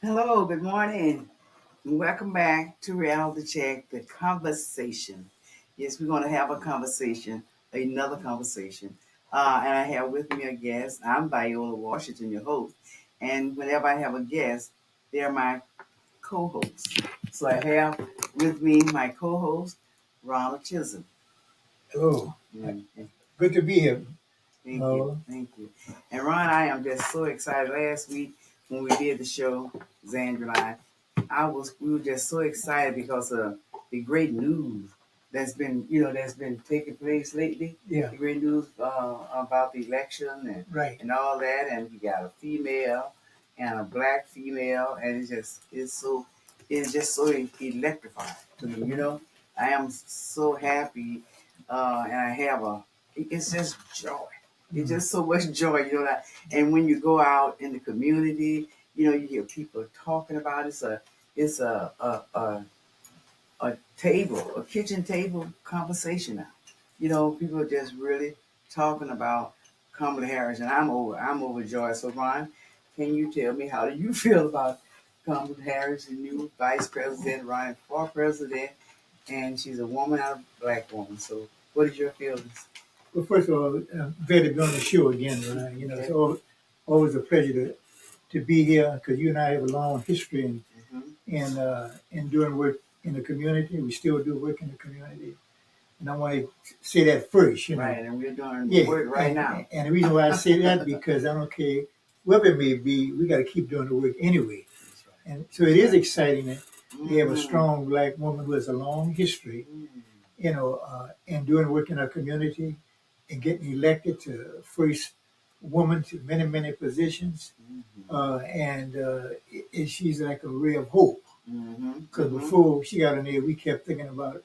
Hello, good morning. Welcome back to Reality Check, the conversation. Yes, we're going to have a conversation, another conversation. And I have with me a guest. I'm Viola Washington, your host. And whenever I have a guest, they're my co hosts. So I have with me my co host, Ronald Chisholm. Hello. And Good to be here. thank you. Thank you. And Ron, I am just so excited. Last week when we did the show, Xandra and we were just so excited because of the great news that's been taking place lately. Yeah. The great news about the election Right. and all that, and we got a female and a black female, and it's just so electrifying to me. I am so happy, and I have it's just joy. It's just so much joy, and when you go out in the community, you hear people talking about it. It's a kitchen table conversation now. People are just really talking about Kamala Harris, and I'm overjoyed. So, Ron, can you tell me how do you feel about Kamala Harris, the new vice president, running for president, and she's a woman, out of black woman. So, what is your feelings? Well, first of all, glad to be on the show again, Ryan. It's always a pleasure to be here because you and I have a long history in doing work in the community. We still do work in the community. And I want to say that first, Right, and we're doing work right now. And the reason why I say that because I don't care whoever it may be, we got to keep doing the work anyway. That's right. And so it is exciting that we have a strong black woman who has a long history, in doing work in our community and getting elected to first woman to many, many positions. She's like a ray of hope. Because before she got in there, we kept thinking about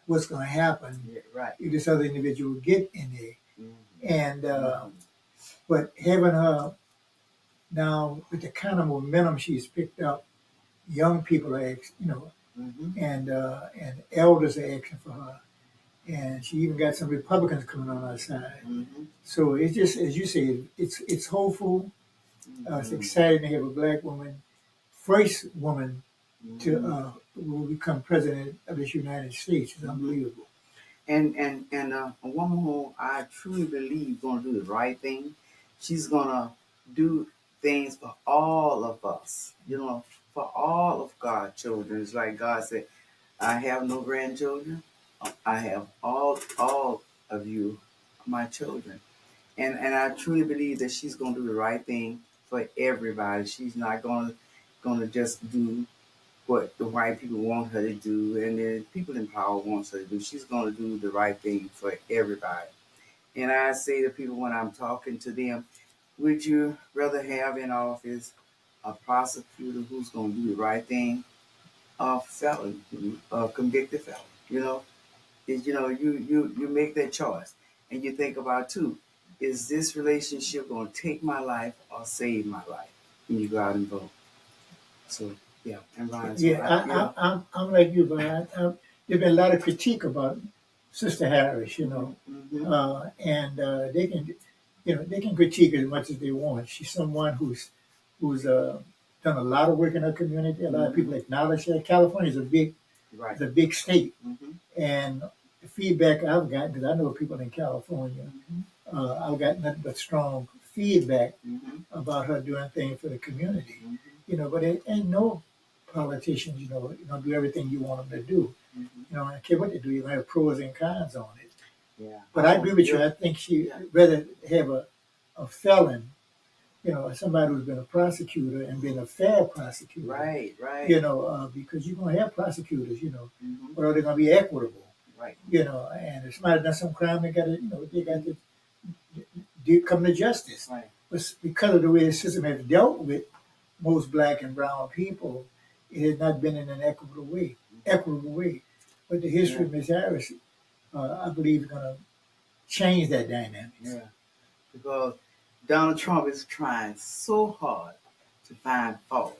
what's going to happen if this other individual get in there. But having her now with the kind of momentum she's picked up, young people are, and elders are asking for her, and she even got some Republicans coming on our side. So it's just as you say, it's hopeful. It's exciting to have a black woman, first woman to will become president of this United States. It's unbelievable. And a woman who I truly believe gonna do the right thing. She's gonna do things for all of us. For all of God's children. It's like God said, "I have no grandchildren. I have all of you, my children." And I truly believe that she's gonna do the right thing for everybody. She's not gonna just do what the white people want her to do and the people in power wants her to do. She's going to do the right thing for everybody. And I say to people when I'm talking to them, would you rather have in office a prosecutor who's going to do the right thing, or a felon, a convicted felon? You make that choice, and you think about too, is this relationship going to take my life or save my life? When you go out and vote. So yeah, and Ryan. So I'm like you, but there's been a lot of critique about Sister Harris, and they can critique as much as they want. She's someone who's done a lot of work in her community. A lot of people acknowledge that. California is a big state, and the feedback I've gotten, because I know people in California, I've got nothing but strong feedback about her doing things for the community. But it ain't no politicians, do everything you want them to do. I don't care what they do. You have pros and cons on it. Yeah. But I agree with you. I think she rather have a felon, somebody who's been a prosecutor and been a fair prosecutor. Right. Because you're going to have prosecutors, but are they going to be equitable? Right. And if somebody done some crime, they got to come to justice. Right. But because of the way the system has dealt with most black and brown people, it has not been in an equitable way. But the history of Ms. Harris, I believe, is going to change that dynamic. Yeah. Because Donald Trump is trying so hard to find fault.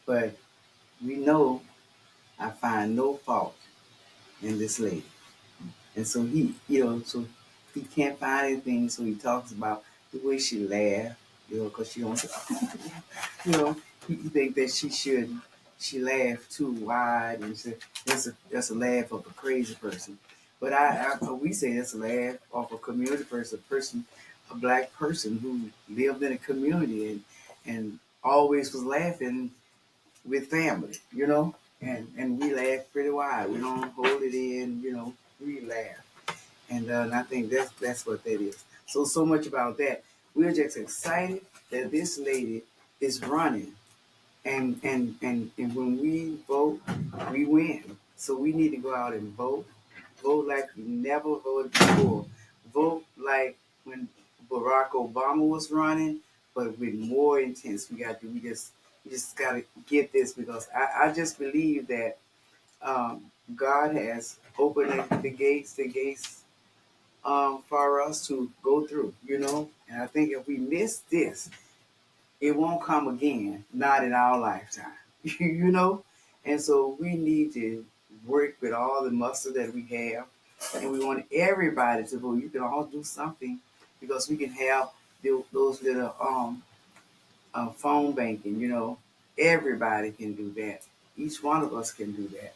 But we know I find no fault in this lady. And so he can't find anything. So he talks about the way she laughed, because she don't, you know, You think that she laughed too wide and said that's a laugh of a crazy person. But we say that's a laugh of a community person, a black person who lived in a community and always was laughing with family, and we laugh pretty wide. We don't hold it in, we laugh. And I think that's what that is. So much about that. We're just excited that this lady is running, and when we vote, we win. So we need to go out and vote. Vote like we never voted before. Vote like when Barack Obama was running, but with more intense. We just got to get this because I just believe that God has opened the gates for us to go through. And I think if we miss this, it won't come again, not in our lifetime, you know? And so we need to work with all the muscle that we have, and we want everybody to vote. You can all do something because we can have those little phone banking. Everybody can do that. Each one of us can do that.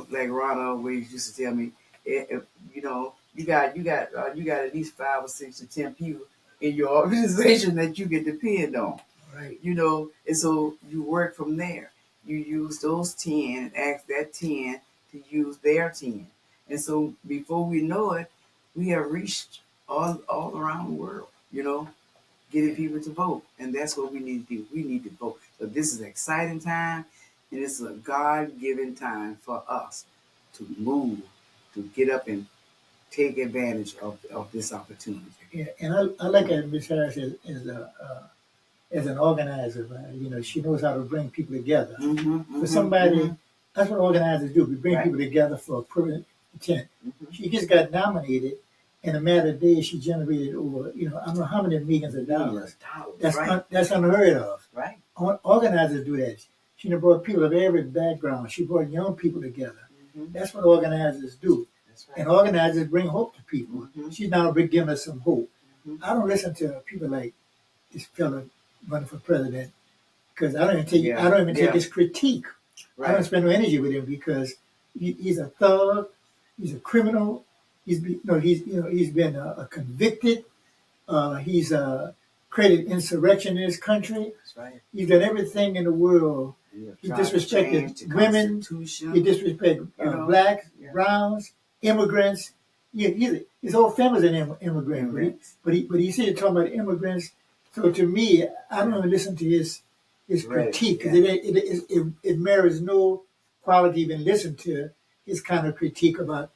Like Ron always used to tell me, you got at least 5 or 6 or 10 people in your organization that you can depend on. Right. And so you work from there. You use those 10 and ask that 10 to use their 10. And so before we know it, we have reached all around the world, getting people to vote. And that's what we need to do. We need to vote. So this is an exciting time, and it's a God given time for us to move, to get up and take advantage of this opportunity. Yeah, and I like that Miss Harris as an organizer. She knows how to bring people together. For somebody, that's what organizers do. We bring Right. people together for a permanent intent. Mhm. She just got nominated. In a matter of days, she generated over, I don't know how many millions of dollars. That's Right. that's unheard of. Right. Organizers do that. She done brought people of every background. She brought young people together. Mhm. That's what organizers do. That's right. And organizers bring hope to people. She's now giving us some hope. Mhm. I don't listen to people like this fella running for president because I don't even take Yeah. I don't even take Yeah. his critique. I don't Right. spend no energy with him because he's a thug. He's a criminal. He's been a convicted. He's created insurrection in his country. That's right. He's done everything in the world. He Trying to change disrespected the women. Constitution. He disrespected blacks, Yeah. browns, immigrants. His whole family's an immigrant. Immigrants. But he's here talking about immigrants. So to me, I don't even listen to his Right. critique because Yeah. it merits no quality even listen to his kind of critique about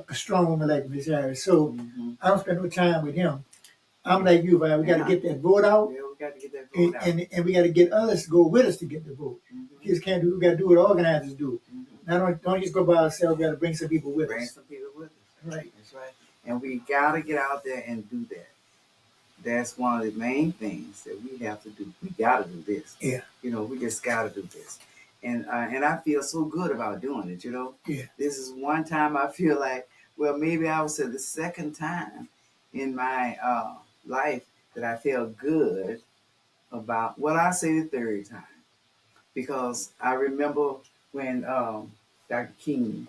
a strong woman like Miss Harris. So Mhm. I don't spend no time with him. I'm like you, Vi. We got to Yeah. get that vote out, Yeah, we got to get that vote out. and we got to get others to go with us to get the vote. Mhm. We just can't do. We got to do what organizers do. Mhm. Now don't just go by ourselves. We got to bring some people with Bring us. some people with us. Right. That's right. And we got to get out there and do that. That's one of the main things that we have to do. We got to do this. Yeah. We just got to do this. And I feel so good about doing it. Yeah. This is one time I feel like, well, maybe I would say the second time in my life that I felt good about, well, I say the third time, because I remember when Dr. King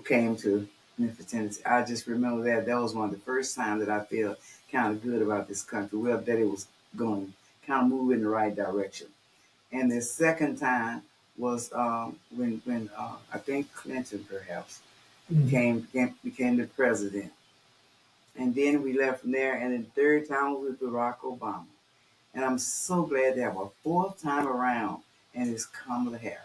came to Memphis, Tennessee. I just remember that was one of the first times that I felt kind of good about this country. Well, that it was going kind of move in the right direction. And the second time was when I think Clinton perhaps became the president. And then we left from there. And then the third time was with Barack Obama. And I'm so glad to have a fourth time around, and it's Kamala Harris.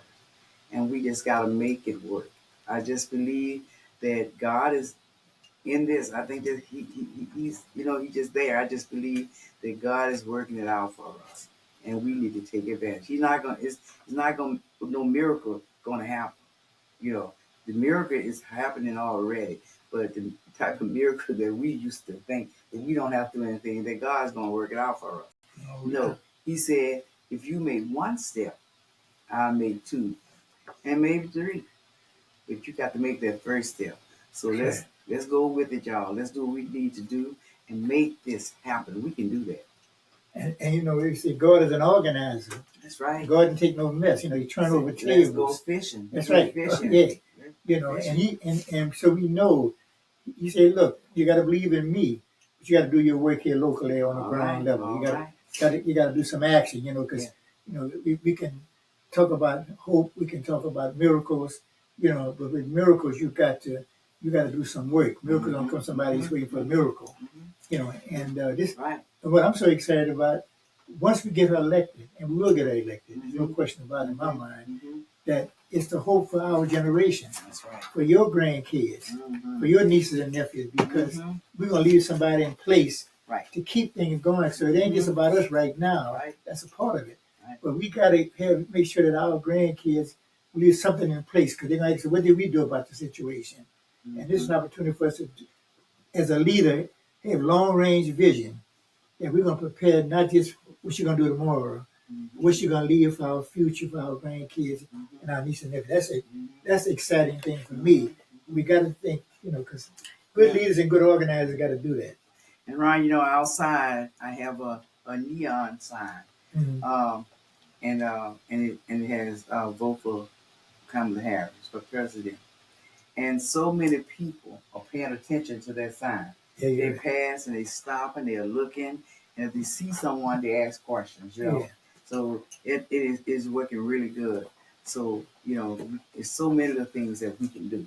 And we just got to make it work. I just believe that God is in this. I think that he's just there. I just believe that God is working it out for us, and we need to take advantage. He's not gonna. It's not gonna. No miracle gonna happen. The miracle is happening already, but the type of miracle that we used to think that we don't have to do anything, that God's gonna work it out for us. Oh, No, He said, if you make one step, I'll make two, and maybe three. But you got to make that first step. So let's go with it, y'all. Let's do what we need to do and make this happen. We can do that. And they say God is an organizer. That's right. God didn't take no mess. You turn over Let's go tables. fishing. That's We're right. fishing. Yeah. And so we know. He said, "Look, you got to believe in me, but you got to do your work here locally on the ground level. You got to do some action. Because we can talk about hope, we can talk about miracles. But with miracles, you got to do some work. Miracles don't come somebody's waiting for a miracle. And this, what I'm so excited about, once we get her elected, and we will get her elected, there's no question about it in my mind, that it's the hope for our generation, for your grandkids, for your nieces and nephews, because we're going to leave somebody in place to keep things going. So it ain't just about us right now. That's a part of it. But we got to make sure that our grandkids leave something in place, because they're going to ask, what did we do about the situation? And this is an opportunity for us to, as a leader, have long-range vision, that we're going to prepare not just what you're going to do tomorrow, what you're going to leave for our future, for our grandkids and our nieces and nephews. That's an exciting thing for me. We got to think, because good leaders and good organizers got to do that. And Ron, outside I have a neon sign, and it has vote for Kamala Harris for president. And so many people are paying attention to that sign. They pass and they stop and they're looking, and if they see someone, they ask questions. So it is working really good. So there's so many of the things that we can do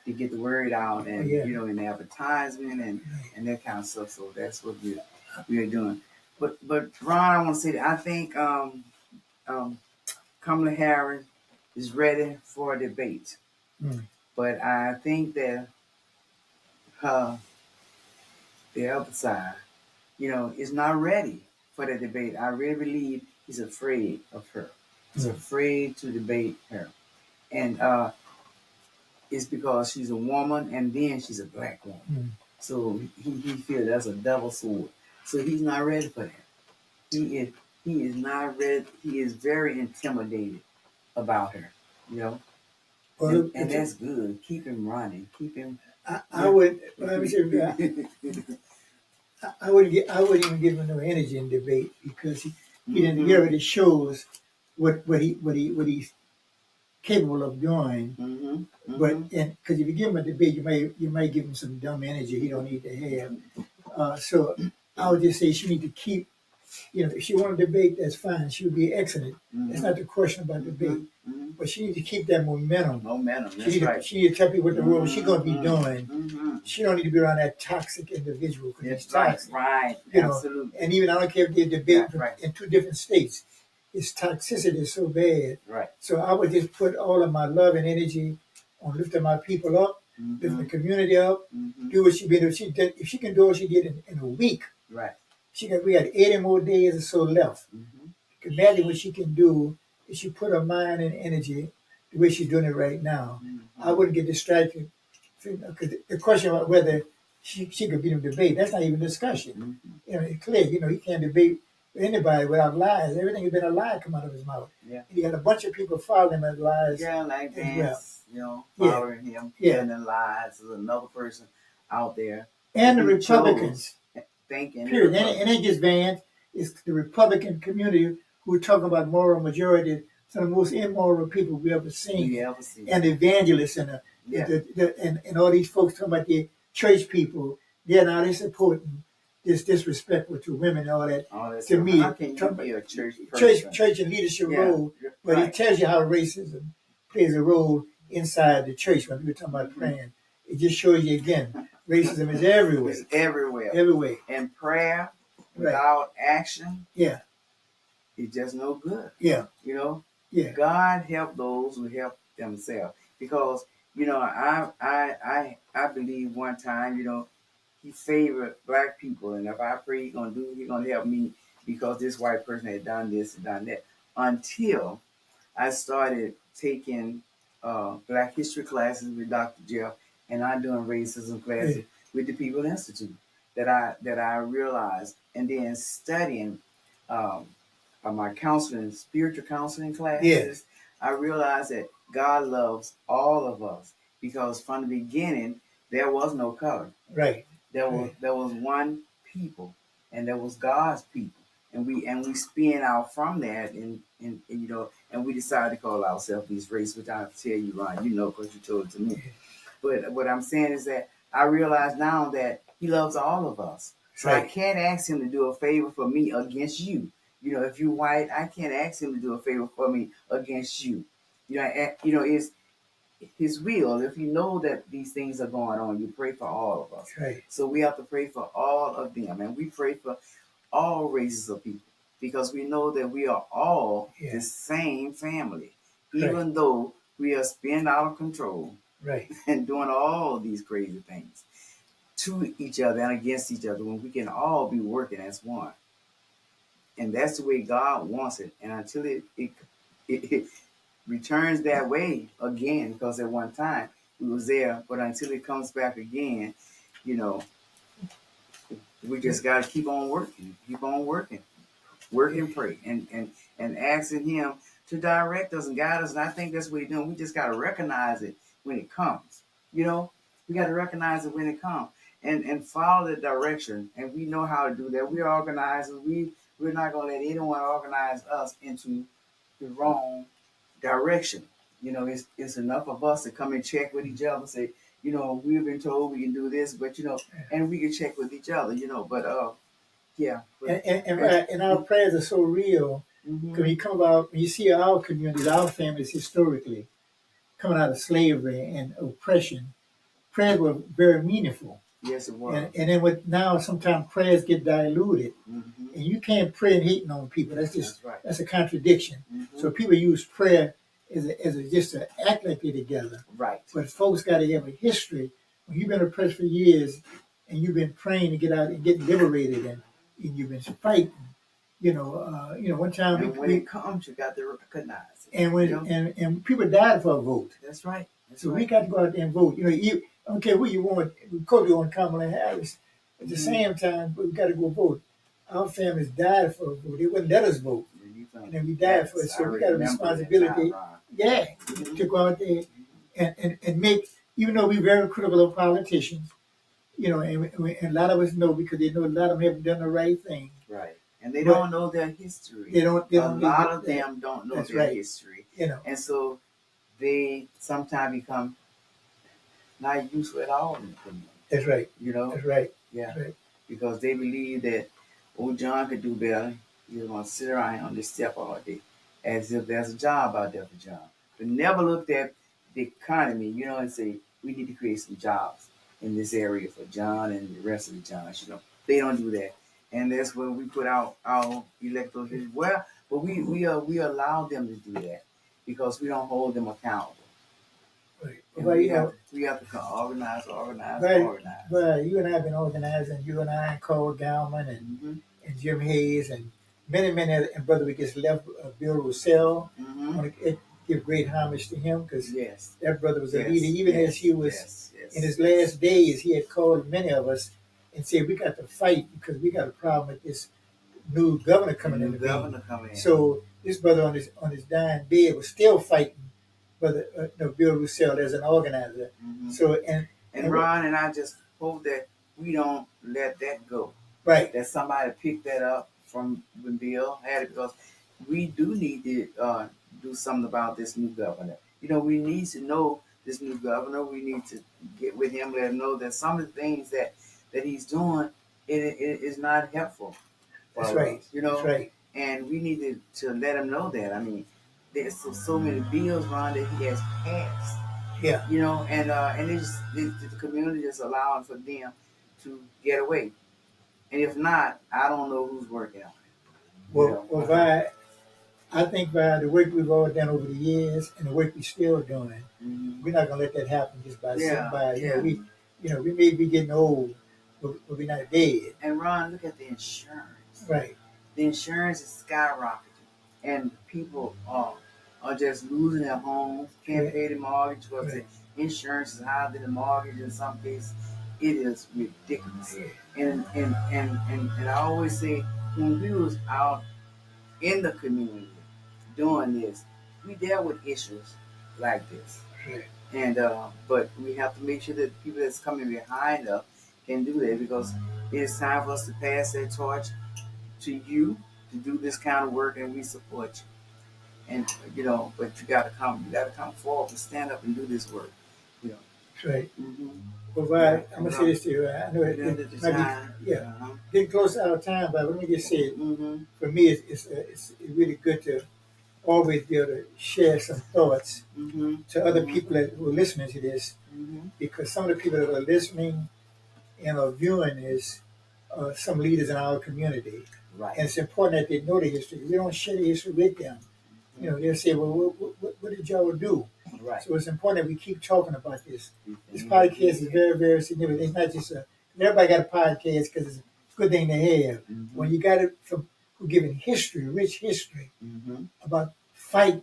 to get the word out, and in advertisement and that kind of stuff. So that's what we're doing. But Ron, I want to say that I think Kamala Harris is ready for a debate. But I think that her, the other side, is not ready for the debate. I really believe he's afraid of her. He's afraid to debate her. And it's because she's a woman and then she's a black woman. So he feels that's a double sword. So he's not ready for that. He is not ready. He is very intimidated about her, Well, and that's good. Keep him running. Keep him. I would. Let me say, I wouldn't even give him no energy in debate, because he already shows what he's capable of doing. But because if you give him a debate, you might give him some dumb energy he don't need to have. So I would just say she need to keep. If she want to debate, that's fine. She would be excellent. That's not the question about debate. But she needs to keep that momentum. That's right. She need to tell people what the world she's going to be doing. She don't need to be around that toxic individual, because it's toxic. Right. Absolutely. And even I don't care if they debate in two different states. Its toxicity is so bad. Right. So I would just put all of my love and energy on lifting my people up, lifting the community up, do what she did. If she can do what she did in a week. Right. We got 80 more days or so left. Imagine what she can do if she put her mind and energy the way she's doing it right now. I wouldn't get distracted. Because the question about whether she could beat him debate, that's not even a discussion. It's clear, you can't debate anybody without lies. Everything has been a lie come out of his mouth. Yeah. And you got a bunch of people following him as lies. Yeah, like Vance, following him, telling lies. There's another person out there. And the Republicans. Thinking. Period. And ain't just Vance. It's the Republican community who are talking about moral majority, some of the most immoral people we ever seen. And the evangelists and all these folks talking about the church people. They're supporting this disrespectful to women and all that. To me, how can you be a church person? Church and leadership role, but it tells you how racism plays a role inside the church when we're talking about praying. It just shows you again, racism is everywhere. It's everywhere. Everywhere. And prayer without action, it's just no good. Yeah. God help those who help themselves. Because, I believe one time, he favored black people, and if I pray he's gonna help me because this white person had done this and done that. Until I started taking Black history classes with Dr. Jeff, and I'm doing racism classes with the People Institute, that I realized, and then studying my spiritual counseling classes, I realized that God loves all of us, because from the beginning there was no color. Right. There was one people, and there was God's people, and we spin out from that, and and we decided to call ourselves these race, which I'll tell you, Ron, because you told it to me. But what I'm saying is that I realize now that he loves all of us. So I can't ask him to do a favor for me against you. If you're white, I can't ask him to do a favor for me against you. It's his will. If you know that these things are going on, you pray for all of us. Right. So we have to pray for all of them, and we pray for all races of people because we know that we are all the same family, even though we are spinning out of control and doing all these crazy things to each other and against each other when we can all be working as one. And that's the way God wants it. And until it returns that way again, because at one time we was there, but until it comes back again, you know, we just got to keep on working, work and pray, and asking Him to direct us and guide us. And I think that's what He's doing. We just got to recognize it when it comes. We got to recognize it when it comes and follow the direction. And we know how to do that. We're organizers. We're not going to let anyone organize us into the wrong direction. It's enough of us to come and check with each other, say, we've been told we can do this, but and we can check with each other, but yeah. And our prayers are so real because you come about, you see our communities, our families historically coming out of slavery and oppression, prayers were very meaningful. Yes, it was. And then now sometimes prayers get diluted, and you can't pray and hating on people. That's a contradiction. So people use prayer as just to act like they're together. Right. But folks got to have a history. When you've been oppressed for years, and you've been praying to get out and get liberated, and you've been fighting. One time when it comes, you got to recognize it. And people died for a vote. That's right. We got to go out there and vote. I don't care who you want. Of course, you want Kamala Harris. At the same time, we got to go vote. Our families died for a vote. They wouldn't let us vote, and then we died for it. So we got a responsibility. To go out there and make. Even though we're very critical of politicians, and a lot of us know because they know a lot of them haven't done the right thing. Right. And they don't know their history. They don't. A lot of them don't know their history. And so they sometimes become not useful at all in the community. That's right. That's right. Yeah. That's right. Because they believe that old John could do better. He's going to sit around on this step all day as if there's a job out there for John. But never looked at the economy, and say, we need to create some jobs in this area for John and the rest of the Johns. They don't do that. And that's when we put out our elected well, but we allow them to do that because we don't hold them accountable. Right. We have to organize. But you and I have been organizing. You and I and Cole Galman and Jim Hayes and many and Brother we just left Bill Russell. I want to give great homage to him because that brother was a leader. Even as he was in his last days, he had called many of us and said, we got to fight because we got a problem with this new governor coming in. So this brother on his dying bed was still fighting Brother Bill Russell as an organizer. So and Ron and I just hope that we don't let that go. Right. That somebody pick that up from when Bill had it because we do need to do something about this new governor. We need to know this new governor. We need to get with him, let him know that some of the things that he's doing it is not helpful. That's right. That's right. And we need to let him know that. I mean, there's so many bills, Ron, that he has passed. Yeah. And the community is allowing for them to get away. And if not, I don't know who's working on it. Well, I think by the work we've all done over the years and the work we're still doing, we're not gonna let that happen just by somebody. We may be getting old, but we're not dead. And Ron, look at the insurance. Right. The insurance is skyrocketing, and people are just losing their homes, can't pay the mortgage because the insurance is higher than the mortgage in some cases. It is ridiculous. And I always say when we was out in the community doing this, we dealt with issues like this. And but we have to make sure that the people that's coming behind us can do that because it is time for us to pass that torch to you, to do this kind of work, and we support you. And but you gotta come forward and stand up and do this work. You know. That's right. Mm-hmm. Well, Yeah. I'm gonna say this to you. I know it might be, yeah, getting close to our time, but let me just say it. Mm-hmm. For me, it's really good to always be able to share some thoughts Mm-hmm. to other Mm-hmm. people that who are listening to this, Mm-hmm. because some of the people that are listening and are viewing is some leaders in our community. Right. And it's important that they know the history. We don't share the history with them. They'll say, well, what did y'all do? Right. So it's important that we keep talking about this. This Mm-hmm. podcast is very, very significant. It's not just everybody got a podcast because it's a good thing to have. Mm-hmm. When you got it from who giving history, rich history Mm-hmm. about fight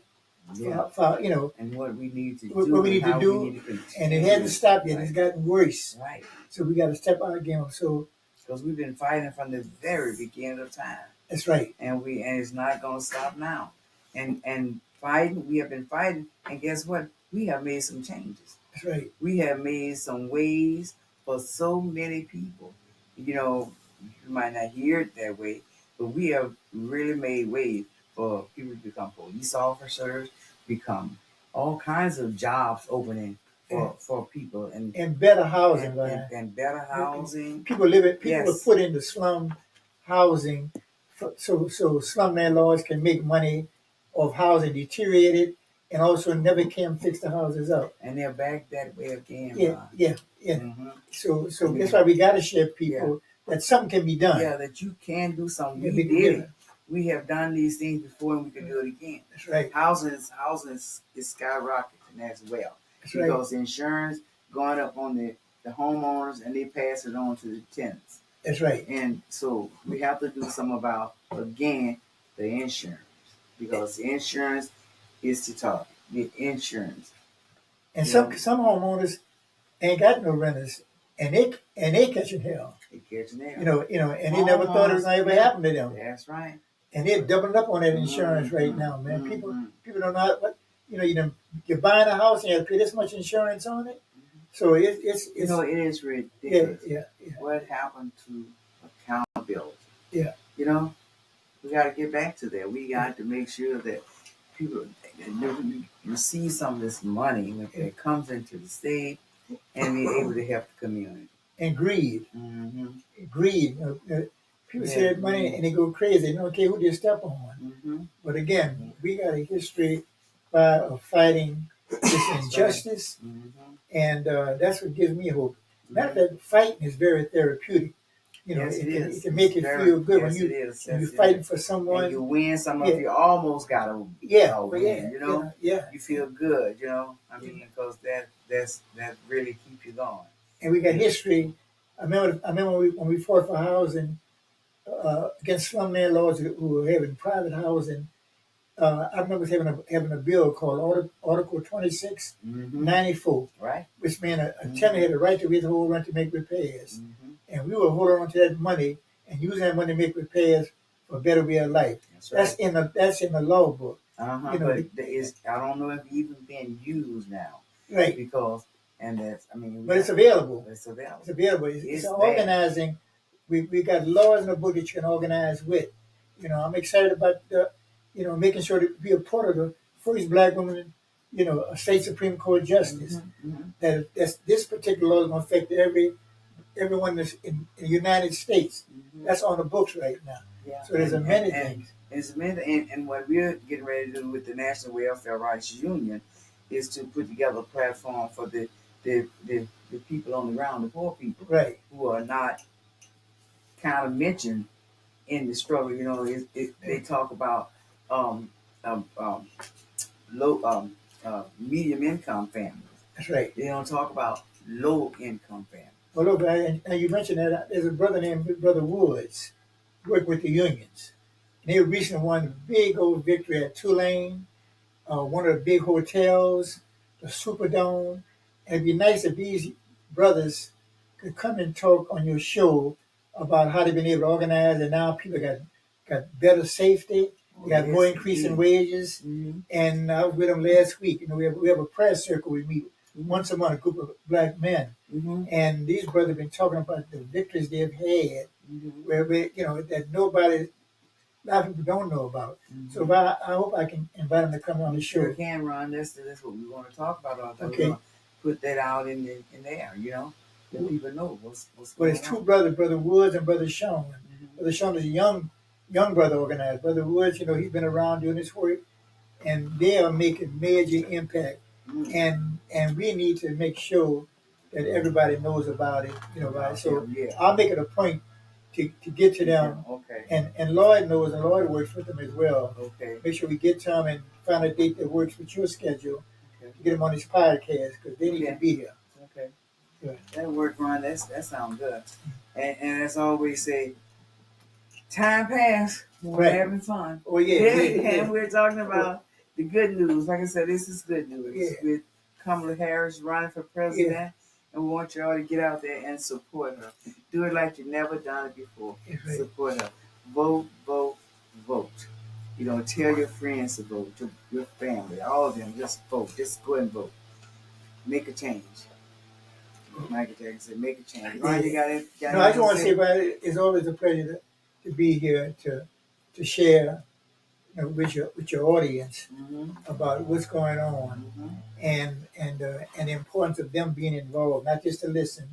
Yeah. for And what we need to what do, we need and to how do, we need to and it continue. hasn't stopped yet. Right. It's gotten worse. Right. So we got to step our game up. So Because we've been fighting from the very beginning of time, that's right. and it's not going to stop now. And fighting, we have been fighting, and guess what? We have made some changes. That's right. We have made some ways for so many people. You might not hear it that way, but we have really made ways for people to become police officers, become all kinds of jobs opening for people, And better housing, and better housing. People were Yes. put into slum housing, so slum landlords can make money off housing deteriorated, and also never can fix the houses up. And they're back that way again. Yeah. Mm-hmm. So that's why we got to share people that something can be done. Yeah, that you can do something. Yeah, We did it. We have done these things before, and we can do it again. That's right. Housing is skyrocketing as well. That's because insurance going up on the homeowners, and they pass it on to the tenants. That's right. And so we have to do some about, again, the insurance, because the insurance is the target. The insurance. And some homeowners ain't got no renters, and they catching hell. They catching hell. And they never thought it was gonna ever happen to them. That's right. And they're doubling up on that insurance right now, man. People don't know what you're buying a house and you have to pay this much insurance on it. So it's it is ridiculous. Yeah. What happened to accountability? Yeah. We got to get back to that. We got to make sure that people receive some of this money when it comes into the state and be able to help the community. And greed. Mm-hmm. Greed. People see that money and they go crazy. They don't care who they step on. Mm-hmm. But again, we got a history of fighting this injustice, and that's what gives me hope. Matter of fact, fighting is very therapeutic. It can make you feel good when you're fighting for someone. And you win. Some of you almost got to win. You feel good. Because that really keeps you going. And we got history. I remember when we fought for housing against slum landlords who were having private housing. I remember having a bill called Article 2694, right? Which meant a tenant had a right to withhold rent to make repairs, and we were holding on to that money and using that money to make repairs for a better way of life. That's in the law book. But I don't know if it's even being used now, right? Because but it's available. It's available. It's available. It's organizing. We got laws in the book that you can organize with. I'm excited about making sure to be a part of the first black woman, a state Supreme Court justice. This particular law is going to affect everyone that's in the United States. That's on the books right now. Yeah. So there's many things. And what we're getting ready to do with the National Welfare Rights Union is to put together a platform for the people on the ground, the poor people, right, who are not kind of mentioned in the struggle. They talk about low medium income families. That's right. They don't talk about low income families. Well, look, and you mentioned that there's a brother named Brother Woods, worked with the unions. And they recently won a big old victory at Tulane, one of the big hotels, the Superdome. And it'd be nice if these brothers could come and talk on your show about how they've been able to organize, and now people got better safety. We got more increase in wages. And I was with them last week. We have a prayer circle we meet once a month, a group of black men. And these brothers have been talking about the victories they've had, where that nobody a lot of people don't know about. So if I hope I can invite them to come on the show. Sure can, Ron. That's what we want to talk about all day. Okay. We're gonna put that out in the air, let people know what's But going it's two on. brothers, Brother Woods and Brother Sean. Brother Sean is a young brother organizer. Brother Woods, he's been around doing this work, and they are making major impact. And we need to make sure that everybody knows about it. Right? So I'll make it a point to get to them. Okay. And Lloyd knows, and Lloyd works with them as well. Okay. Make sure we get to them and find a date that works with your schedule to get them on this podcast because they need to be here. Okay. Yeah. That'll work, Ron. That sounds good. And as I always say, time pass when we're having fun. Oh yeah. And we're talking about the good news. Like I said, this is good news with Kamala Harris running for president. And we want you all to get out there and support her. Do it like you've never done it before. Support her. Vote, vote, vote. Tell your friends to vote, your family, all of them. Just vote. Just go and vote. Make a change. Michael Jackson said, make a change. Ron, you got it? No, I just want to say, it's always a pleasure to be here to share with your audience about what's going on and the importance of them being involved, not just to listen,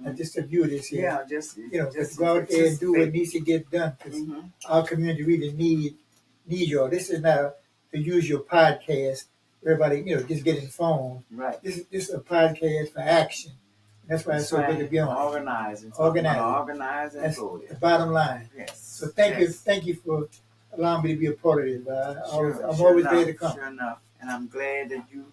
not just to view this here. Yeah, just but go out there and do what needs to get done because our community really need y'all. This is not the usual podcast. Everybody, just get his phone. Right. This is a podcast for action. That's why it's so good to be on. Organizing. That's the bottom line. Yes. So thank you for allowing me to be a part of it. I'm always glad to come. Sure enough. And I'm glad that you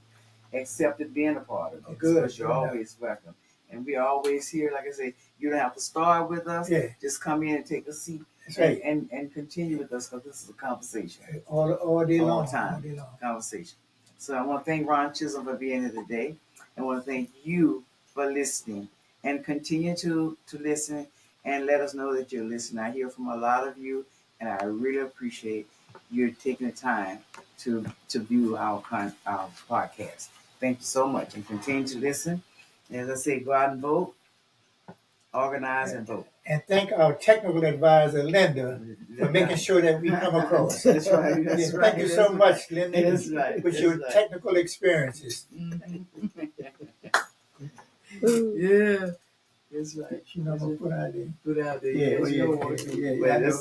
accepted being a part of it. Good. Because you're always welcome. And we're always here. Like I say, you don't have to start with us. Yeah. Just come in and take a seat. That's right. And continue with us because this is a conversation. All day long. All day long. Conversation. So I want to thank Ron Chisholm for being here today. I want to thank you for listening and continue to listen and let us know that you're listening. I hear from a lot of you, and I really appreciate you taking the time to view our podcast. Thank you so much, and continue to listen. And as I say, go out and vote, organize and vote. And thank our technical advisor, Linda, for making sure that we come across. That's right. That's right. Thank you so much, Linda, That's right. with your technical experiences. Yeah, that's right. I'm gonna put out there. Put out there. Yeah, I know.